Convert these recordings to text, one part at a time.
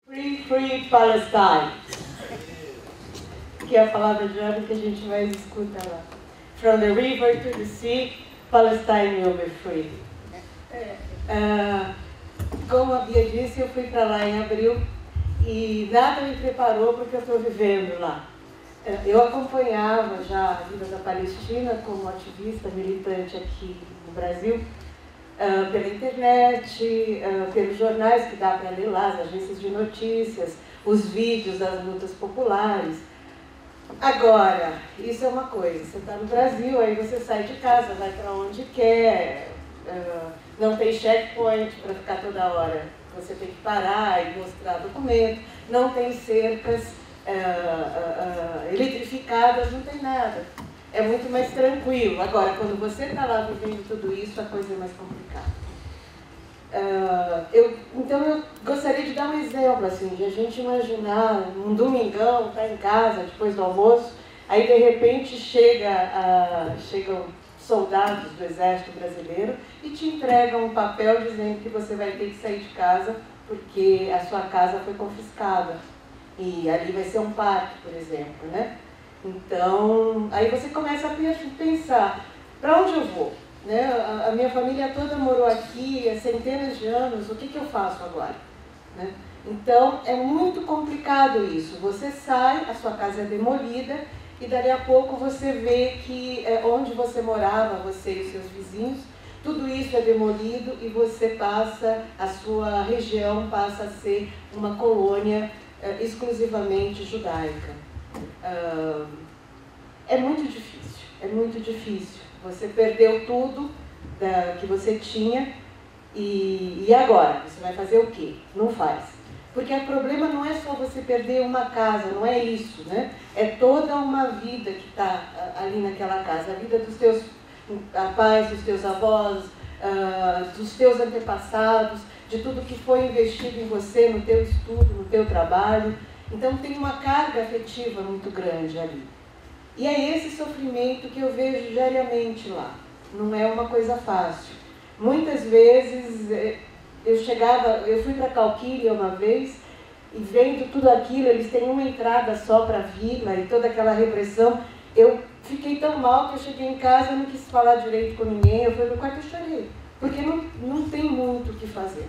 Free, Free Palestine, que é a palavra de ordem que a gente vai escutar lá. From the river to the sea, Palestine will be free. Como a Bia disse, eu fui para lá em abril e nada me preparou para o que eu estou vivendo lá. Eu acompanhava já a vida da Palestina como ativista, militante aqui no Brasil, pela internet, pelos jornais que dá para ler lá, as agências de notícias, os vídeos das lutas populares. Agora, isso é uma coisa, você está no Brasil, aí você sai de casa, vai para onde quer, não tem checkpoint para ficar toda hora, você tem que parar e mostrar documento, não tem cercas eletrificadas, não tem nada. É muito mais tranquilo. Agora, quando você está lá vivendo tudo isso, a coisa é mais complicada. Então, eu gostaria de dar um exemplo, assim, de a gente imaginar um domingão, tá em casa, depois do almoço, aí, de repente, chegam soldados do Exército Brasileiro e te entregam um papel dizendo que você vai ter que sair de casa porque a sua casa foi confiscada. E ali vai ser um parque, por exemplo, né? Então, aí você começa a pensar, para onde eu vou? Né? A minha família toda morou aqui há centenas de anos, o que eu faço agora? Né? Então, é muito complicado isso. Você sai, a sua casa é demolida e dali a pouco você vê que onde você morava, você e os seus vizinhos, tudo isso é demolido e você passa, a sua região passa a ser uma colônia exclusivamente judaica. É muito difícil. Você perdeu tudo que você tinha e agora? Você vai fazer o quê? Não faz. Porque o problema não é só você perder uma casa, não é isso, né? É toda uma vida que está ali naquela casa, a vida dos teus pais, dos teus avós, dos teus antepassados, de tudo que foi investido em você, no teu estudo, no teu trabalho. Então tem uma carga afetiva muito grande ali. E é esse sofrimento que eu vejo diariamente lá. Não é uma coisa fácil. Muitas vezes eu fui para Calquília uma vez e vendo tudo aquilo, eles têm uma entrada só para a vila e toda aquela repressão. Eu fiquei tão mal que eu cheguei em casa e não quis falar direito com ninguém. Eu fui no quarto e chorei, porque não tem muito o que fazer.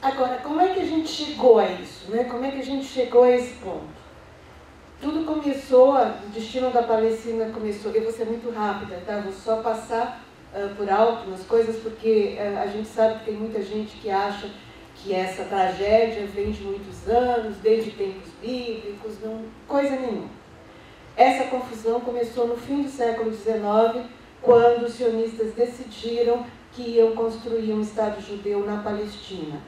Agora, como é que a gente chegou a isso? Né? Como é que a gente chegou a esse ponto? Tudo começou, o destino da Palestina começou, eu vou ser muito rápida, tá? Vou só passar por alto nas coisas, porque a gente sabe que tem muita gente que acha que essa tragédia vem de muitos anos, desde tempos bíblicos, não, coisa nenhuma. Essa confusão começou no fim do século XIX, quando os sionistas decidiram que iam construir um Estado judeu na Palestina.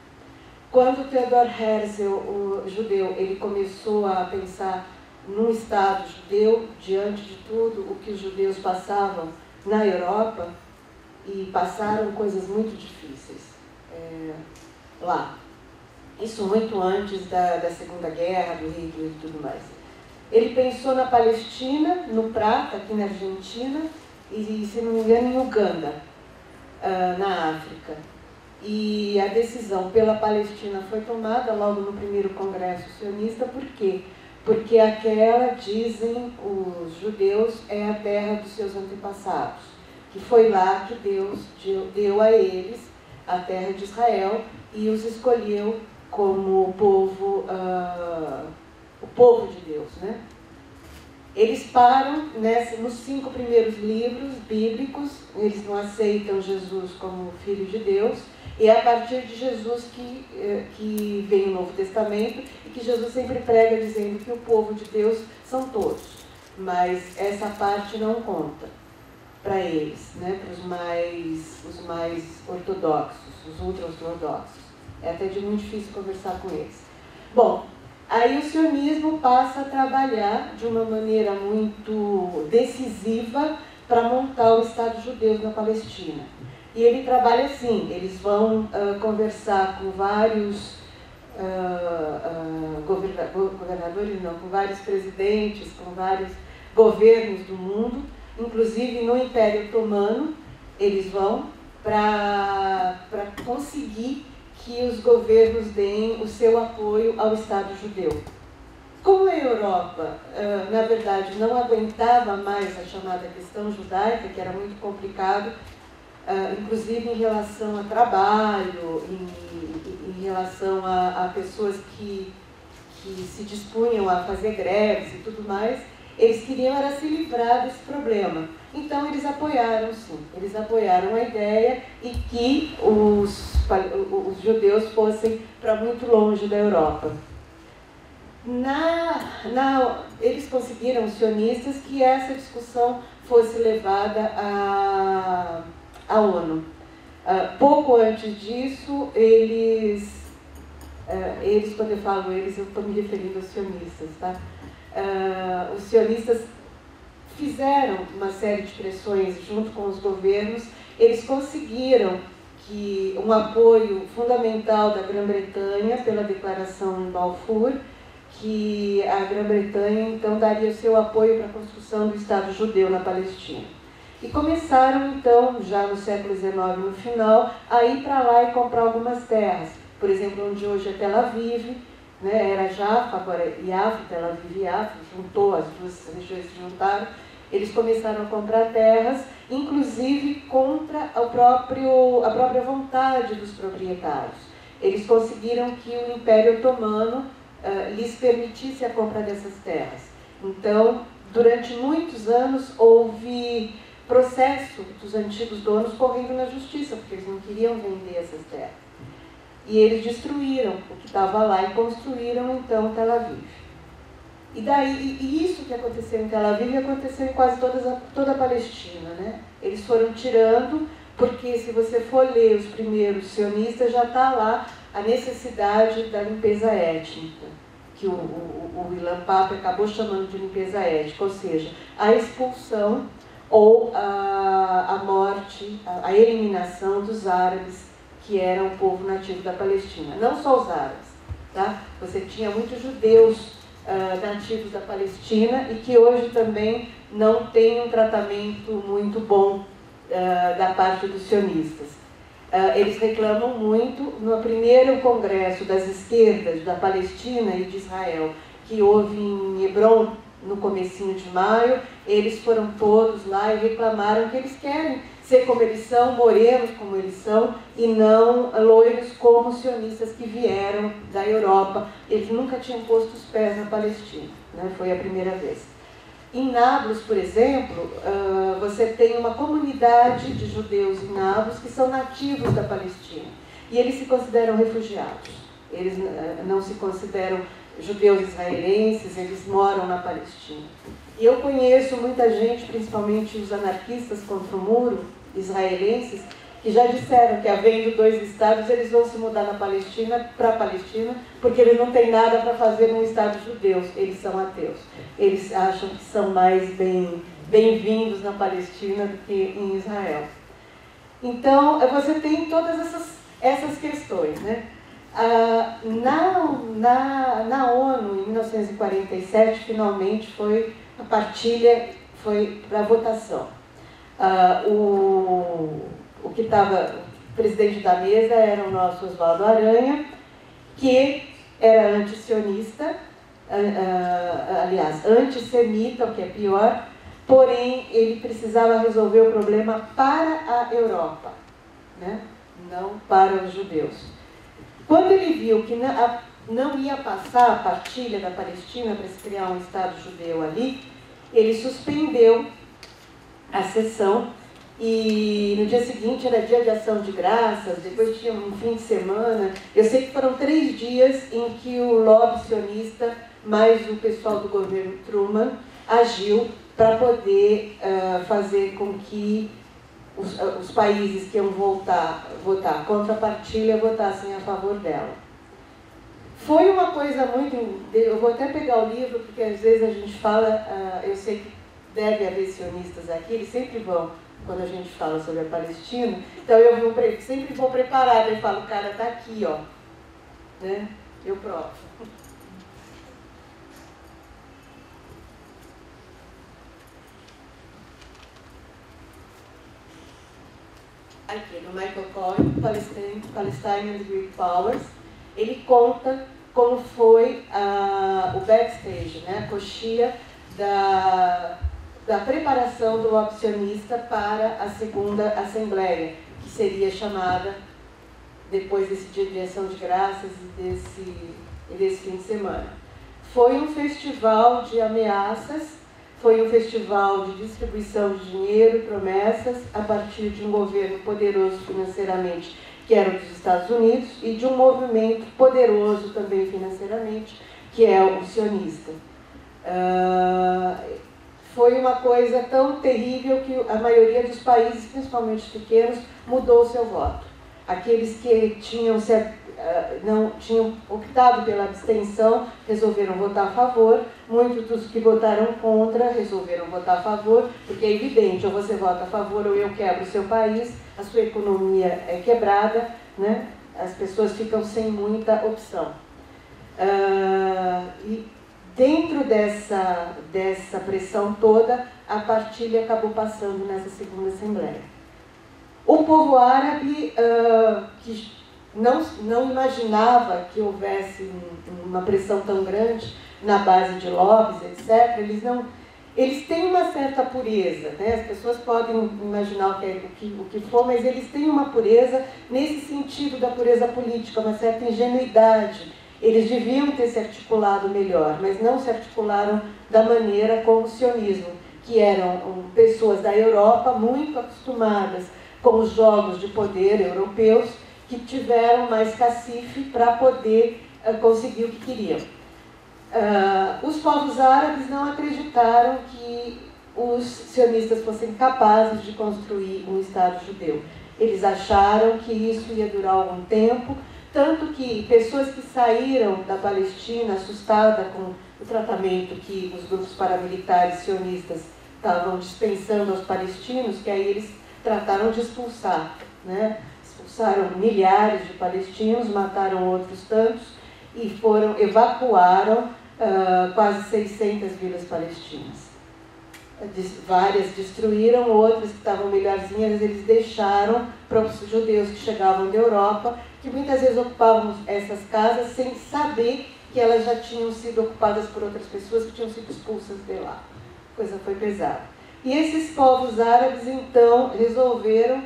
Quando Theodor Herzl, o judeu, ele começou a pensar num Estado judeu, diante de tudo o que os judeus passavam na Europa, e passaram coisas muito difíceis lá. Isso muito antes da Segunda Guerra, do Hitler e tudo mais. Ele pensou na Palestina, no Prata, aqui na Argentina, e, se não me engano, em Uganda, na África. E a decisão pela Palestina foi tomada logo no primeiro congresso sionista. Por quê? Porque aquela, dizem os judeus, é a terra dos seus antepassados, que foi lá que Deus deu a eles a terra de Israel e os escolheu como o povo de Deus, né? Eles param nos 5 primeiros livros bíblicos, eles não aceitam Jesus como Filho de Deus, e é a partir de Jesus que vem o Novo Testamento, e que Jesus sempre prega dizendo que o povo de Deus são todos, mas essa parte não conta para eles, né, para os mais ortodoxos, os ultra-ortodoxos. É até muito difícil conversar com eles. Bom, aí o sionismo passa a trabalhar de uma maneira muito decisiva para montar o Estado judeu na Palestina. E ele trabalha assim, eles vão conversar com vários governadores, não, com vários presidentes, com vários governos do mundo, inclusive no Império Otomano, eles vão para conseguir que os governos deem o seu apoio ao Estado judeu. Como a Europa, na verdade, não aguentava mais a chamada questão judaica, que era muito complicado, inclusive em relação a trabalho, em relação a pessoas que se dispunham a fazer greves e tudo mais, eles queriam era se livrar desse problema. Então eles apoiaram, sim, eles apoiaram a ideia e que os judeus fossem para muito longe da Europa. Eles conseguiram, os sionistas, que essa discussão fosse levada à ONU. Pouco antes disso, quando eu falo eles, eu estou me referindo aos sionistas, tá? Os sionistas fizeram uma série de pressões junto com os governos, eles conseguiram um apoio fundamental da Grã-Bretanha pela declaração em Balfour, que a Grã-Bretanha então daria o seu apoio para a construção do Estado judeu na Palestina. E começaram então, já no século XIX, no final, a ir para lá e comprar algumas terras. Por exemplo, onde hoje é Tel Aviv, né, era Jaffa, agora é Yafo, Tel Aviv e Yafo, juntou, as duas regiões se juntaram. Eles começaram a comprar terras, inclusive contra a própria vontade dos proprietários. Eles conseguiram que o Império Otomano lhes permitisse a compra dessas terras. Então, durante muitos anos, houve processo dos antigos donos correndo na justiça, porque eles não queriam vender essas terras. E eles destruíram o que estava lá e construíram, então, Tel Aviv. E isso que aconteceu em Tel Aviv aconteceu em quase toda a Palestina, né? Eles foram tirando, porque se você for ler os primeiros sionistas, já está lá a necessidade da limpeza étnica, que o Ilan Pappe acabou chamando de limpeza étnica, ou seja, a expulsão ou a morte, a eliminação dos árabes, que eram o povo nativo da Palestina. Não só os árabes, tá? Você tinha muitos judeus nativos da Palestina e que hoje também não têm um tratamento muito bom da parte dos sionistas. Eles reclamam muito no primeiro congresso das esquerdas da Palestina e de Israel, que houve em Hebron no comecinho de maio. Eles foram todos lá e reclamaram que eles querem ser como eles são, morenos como eles são, e não loiros como os sionistas que vieram da Europa. Eles nunca tinham posto os pés na Palestina, né? Foi a primeira vez. Em Nablus, por exemplo, você tem uma comunidade de judeus em Nablus que são nativos da Palestina. E eles se consideram refugiados. Eles não se consideram judeus israelenses, eles moram na Palestina. E eu conheço muita gente, principalmente os anarquistas contra o muro, israelenses, que já disseram que, havendo dois estados, eles vão se mudar para a Palestina, porque eles não têm nada para fazer num estado judeu, eles são ateus. Eles acham que são mais bem-vindos na Palestina do que em Israel. Então, você tem todas essas questões, né? Na ONU, em 1947, finalmente a partilha foi para votação. O presidente da mesa era o nosso Oswaldo Aranha, que era antissionista, aliás, antissemita, o que é pior, porém ele precisava resolver o problema para a Europa, né? Não para os judeus. Quando ele viu que não ia passar a partilha da Palestina para se criar um Estado judeu ali, ele suspendeu a sessão e no dia seguinte era dia de ação de graças, depois tinha um fim de semana. Eu sei que foram 3 dias em que o lobby sionista, mais o pessoal do governo Truman, agiu para poder fazer com que os países que iam votar contra a partilha votassem a favor dela. Foi uma coisa muito... Eu vou até pegar o livro, porque às vezes a gente fala... eu sei que deve haver sionistas aqui, eles sempre vão, quando a gente fala sobre a Palestina. Então eu sempre vou preparada e falo, cara, tá aqui, ó. Né? Eu provo. aqui no Michael Cohen, Palestine and Greek Powers. Ele conta como foi o backstage, né, a coxia da preparação do lobby sionista para a segunda assembleia, que seria chamada depois desse dia de ação de graças e desse fim de semana. Foi um festival de ameaças, foi um festival de distribuição de dinheiro e promessas a partir de um governo poderoso financeiramente, que era o dos Estados Unidos, e de um movimento poderoso também financeiramente, que é o sionista. Foi uma coisa tão terrível que a maioria dos países, principalmente os pequenos, mudou o seu voto. Aqueles que não tinham optado pela abstenção resolveram votar a favor, muitos dos que votaram contra resolveram votar a favor, porque é evidente, ou você vota a favor ou eu quebro o seu país, a sua economia é quebrada, né? As pessoas ficam sem muita opção. E dentro dessa pressão toda, a partilha acabou passando nessa segunda assembleia. O povo árabe, que não imaginava que houvesse uma pressão tão grande na base de lobbies, etc., eles têm uma certa pureza, né? As pessoas podem imaginar o que for, mas eles têm uma pureza nesse sentido da pureza política, uma certa ingenuidade. Eles deviam ter se articulado melhor, mas não se articularam da maneira como o sionismo, que eram pessoas da Europa muito acostumadas com os jogos de poder europeus, que tiveram mais cacife para poder conseguir o que queriam. Os povos árabes não acreditaram que os sionistas fossem capazes de construir um Estado judeu. Eles acharam que isso ia durar algum tempo, tanto que pessoas que saíram da Palestina assustadas com o tratamento que os grupos paramilitares sionistas estavam dispensando aos palestinos, que aí eles trataram de expulsar, né? Expulsaram milhares de palestinos, mataram outros tantos e evacuaram quase 600 vilas palestinas. Várias destruíram, outras que estavam melhorzinhas, eles deixaram para os judeus que chegavam da Europa, que muitas vezes ocupavam essas casas sem saber que elas já tinham sido ocupadas por outras pessoas que tinham sido expulsas de lá. A coisa foi pesada. E esses povos árabes, então, resolveram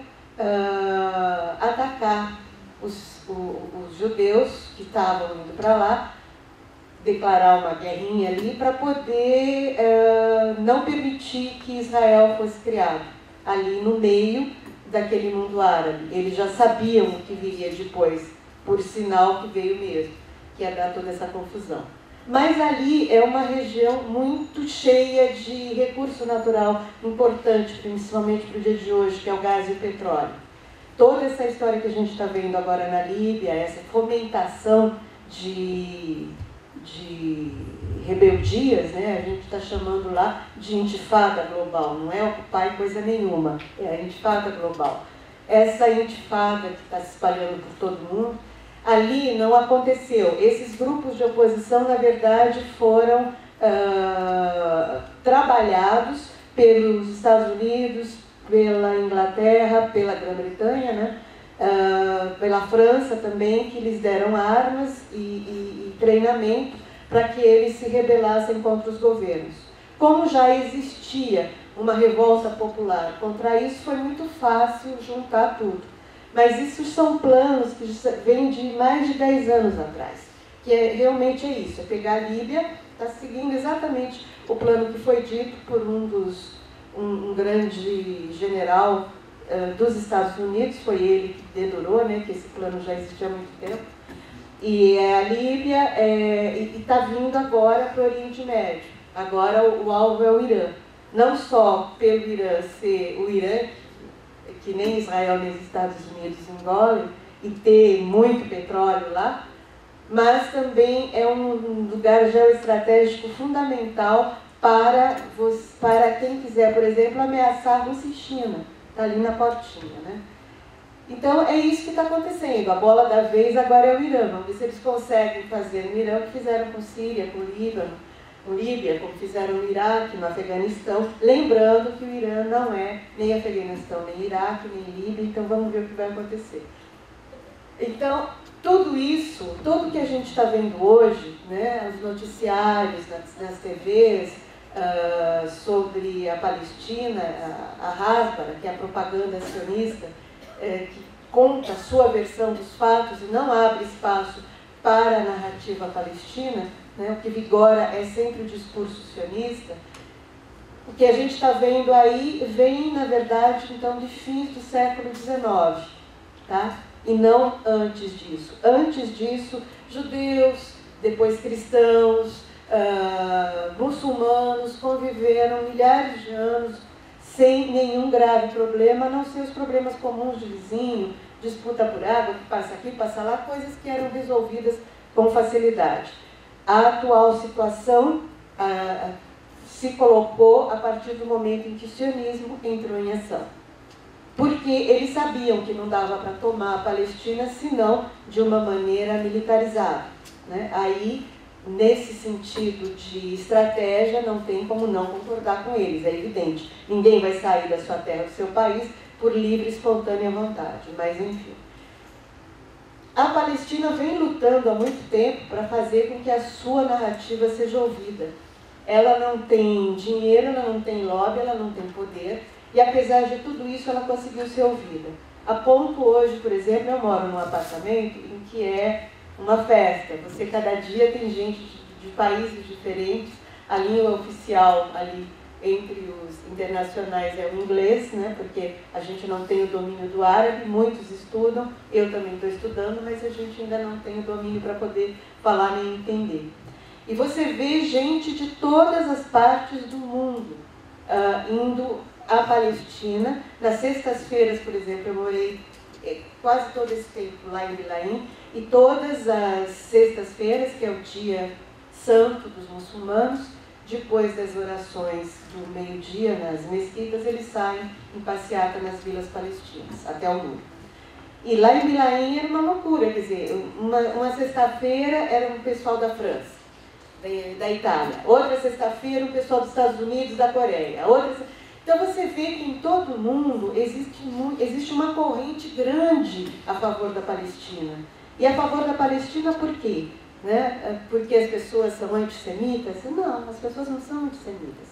atacar os judeus que estavam indo para lá, declarar uma guerrinha ali para poder não permitir que Israel fosse criado ali no meio daquele mundo árabe. Eles já sabiam o que viria depois, por sinal que veio mesmo, que ia dar toda essa confusão. Mas ali é uma região muito cheia de recurso natural importante, principalmente para o dia de hoje, que é o gás e o petróleo. Toda essa história que a gente está vendo agora na Líbia, essa fomentação de rebeldias, né? A gente está chamando lá de intifada global, não é ocupar coisa nenhuma, é a intifada global. Essa intifada que está se espalhando por todo mundo, ali não aconteceu. Esses grupos de oposição, na verdade, foram trabalhados pelos Estados Unidos, pela Inglaterra, pela Grã-Bretanha, né? Pela França também, que lhes deram armas e treinamento para que eles se rebelassem contra os governos. Como já existia uma revolta popular contra isso, foi muito fácil juntar tudo. Mas isso são planos que vêm de mais de 10 anos atrás, que realmente é isso, é pegar a Líbia, está seguindo exatamente o plano que foi dito por um grande general dos Estados Unidos, foi ele que dedurou, né, que esse plano já existia há muito tempo, e é a Líbia, e está vindo agora para o Oriente Médio. Agora o alvo é o Irã. Não só pelo Irã ser o Irã, que nem Israel nem os Estados Unidos engolem, e ter muito petróleo lá, mas também é um lugar geoestratégico fundamental para quem quiser, por exemplo, ameaçar a Rússia e China. Está ali na portinha, né? Então é isso que está acontecendo. A bola da vez agora é o Irã. Vamos ver se eles conseguem fazer no Irã o que fizeram com Síria, com Líbano. Líbia, como fizeram no Iraque, no Afeganistão, lembrando que o Irã não é nem Afeganistão, nem Iraque, nem Líbia, então vamos ver o que vai acontecer. Então, tudo isso, tudo que a gente está vendo hoje, né, os noticiários, nas TVs, sobre a Palestina, a Hasbara, que é a propaganda sionista, que conta a sua versão dos fatos e não abre espaço para a narrativa palestina, né, o que vigora é sempre o discurso sionista. O que a gente está vendo aí vem, na verdade, então, de fins do século XIX, tá? E não antes disso. Antes disso, judeus, depois cristãos, muçulmanos conviveram milhares de anos sem nenhum grave problema, a não ser os problemas comuns de vizinho, disputa por água, que passa aqui, passa lá, coisas que eram resolvidas com facilidade. A atual situação se colocou a partir do momento em que o sionismo entrou em ação. Porque eles sabiam que não dava para tomar a Palestina senão de uma maneira militarizada, né? Aí, nesse sentido de estratégia, não tem como não concordar com eles, é evidente. Ninguém vai sair da sua terra, do seu país, por livre e espontânea vontade, mas enfim. A Palestina vem lutando há muito tempo para fazer com que a sua narrativa seja ouvida. Ela não tem dinheiro, ela não tem lobby, ela não tem poder, e apesar de tudo isso, ela conseguiu ser ouvida. A ponto hoje, por exemplo, eu moro num apartamento em que é uma festa. Você, cada dia, tem gente de países diferentes. A língua oficial ali entre os internacionais é o inglês, né? Porque a gente não tem o domínio do árabe, muitos estudam, eu também estou estudando, mas a gente ainda não tem o domínio para poder falar nem entender. E você vê gente de todas as partes do mundo indo à Palestina. Nas sextas-feiras, por exemplo, eu morei quase todo esse tempo lá em Bilaim, e todas as sextas-feiras, que é o dia santo dos muçulmanos, depois das orações do meio-dia nas mesquitas, eles saem em passeata nas vilas palestinas, até o muro. E lá em Bilaim era uma loucura, quer dizer, uma sexta-feira era um pessoal da França, da Itália, outra sexta-feira um pessoal dos Estados Unidos, da Coreia, Então você vê que em todo o mundo existe uma corrente grande a favor da Palestina. E a favor da Palestina por quê? Né? Porque as pessoas são antissemitas? Não, as pessoas não são antissemitas.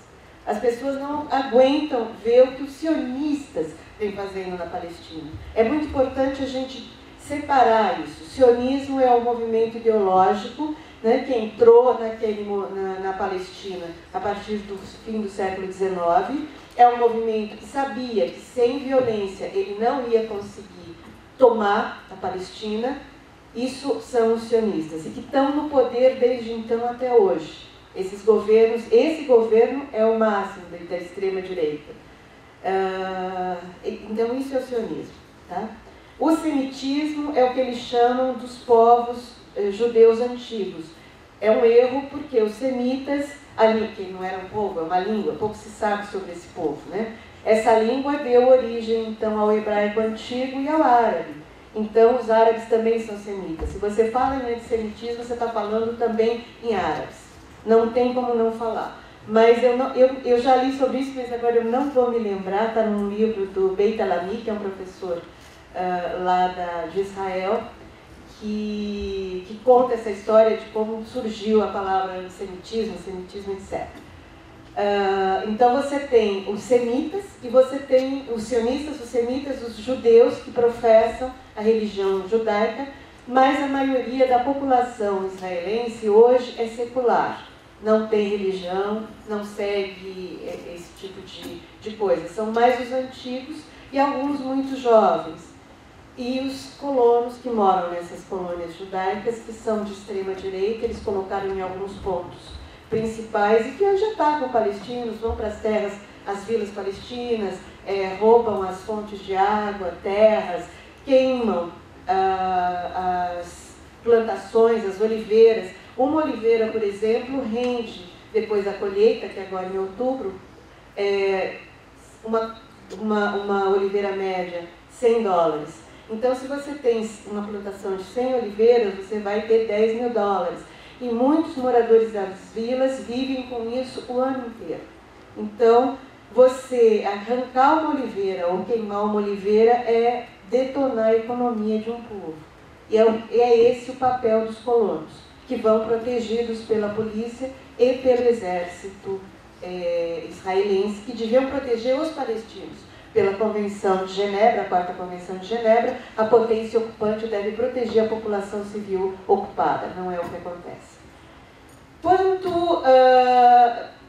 As pessoas não aguentam ver o que os sionistas vêm fazendo na Palestina. É muito importante a gente separar isso. O sionismo é um movimento ideológico, né, que entrou na Palestina a partir do fim do século XIX. É um movimento que sabia que sem violência ele não ia conseguir tomar a Palestina. Isso são os sionistas, e que estão no poder desde então até hoje. Esses governos, esse governo é o máximo da extrema-direita. Então isso é o sionismo. Tá? O semitismo é o que eles chamam dos povos judeus antigos. É um erro porque os semitas, ali, que não era um povo, é uma língua, pouco se sabe sobre esse povo, né? Essa língua deu origem então ao hebraico antigo e ao árabe. Então os árabes também são semitas. Se você fala em antissemitismo, você está falando também em árabes. Não tem como não falar. Mas eu já li sobre isso, mas agora eu não vou me lembrar. Está num livro do Beit Alami, que é um professor lá de Israel, que conta essa história de como surgiu a palavra antissemitismo, semitismo, etc. Então você tem os semitas e você tem os sionistas, os semitas, os judeus que professam a religião judaica, mas a maioria da população israelense hoje é secular. Não tem religião, não segue esse tipo de coisa. São mais os antigos e alguns muito jovens. E os colonos que moram nessas colônias judaicas, que são de extrema direita, eles colocaram em alguns pontos principais e que hoje atacam palestinos, vão para as terras, as vilas palestinas, roubam as fontes de água, terras, queimam as plantações, as oliveiras. Uma oliveira, por exemplo, rende, depois da colheita, que é agora em outubro, uma oliveira média, $100. Então, se você tem uma plantação de 100 oliveiras, você vai ter $10.000. e muitos moradores das vilas vivem com isso o ano inteiro. Então, você arrancar uma oliveira ou queimar uma oliveira é detonar a economia de um povo. E é esse o papel dos colonos, que vão protegidos pela polícia e pelo exército israelense, que deviam proteger os palestinos. Pela Convenção de Genebra, a Quarta Convenção de Genebra, a potência ocupante deve proteger a população civil ocupada. Não é o que acontece. Quando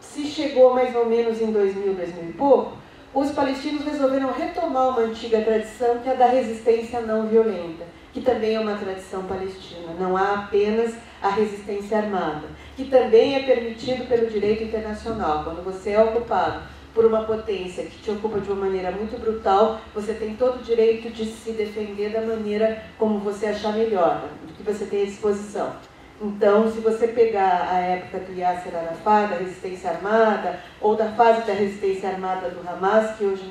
se chegou mais ou menos em 2000 e pouco, os palestinos resolveram retomar uma antiga tradição, que é a da resistência não violenta, que também é uma tradição palestina. Não há apenas a resistência armada, que também é permitido pelo direito internacional. Quando você é ocupado por uma potência que te ocupa de uma maneira muito brutal, você tem todo o direito de se defender da maneira como você achar melhor, do que você tem à disposição. Então, se você pegar a época do Yasser Arafat, da resistência armada, ou da fase da resistência armada do Hamas, que hoje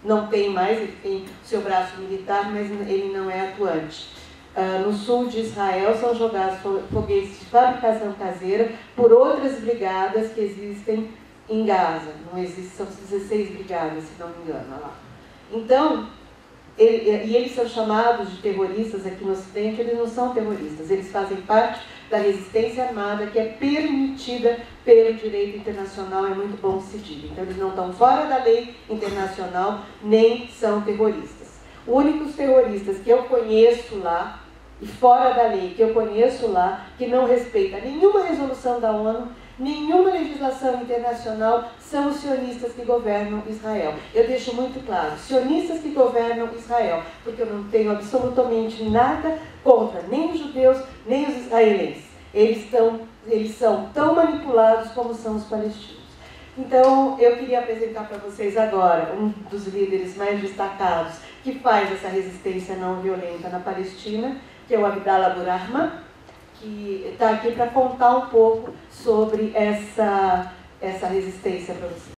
não tem mais, ele tem o seu braço militar, mas ele não é atuante. No sul de Israel são jogados foguetes de fabricação caseira por outras brigadas que existem em Gaza. Não existe, são 16 brigadas, se não me engano, lá. Então, eles são chamados de terroristas aqui no Ocidente. Eles não são terroristas, eles fazem parte da resistência armada, que é permitida pelo direito internacional, é muito bom se diga. Então, eles não estão fora da lei internacional, nem são terroristas. Os únicos terroristas que eu conheço lá, e fora da lei, que eu conheço lá, que não respeita nenhuma resolução da ONU, nenhuma legislação internacional, são os sionistas que governam Israel. Eu deixo muito claro, sionistas que governam Israel, porque eu não tenho absolutamente nada contra nem os judeus, nem os israelenses. Eles são tão manipulados como são os palestinos. Então, eu queria apresentar para vocês agora um dos líderes mais destacados que faz essa resistência não violenta na Palestina, que é o Abdallah Abu Rahma, que está aqui para contar um pouco sobre essa resistência para vocês.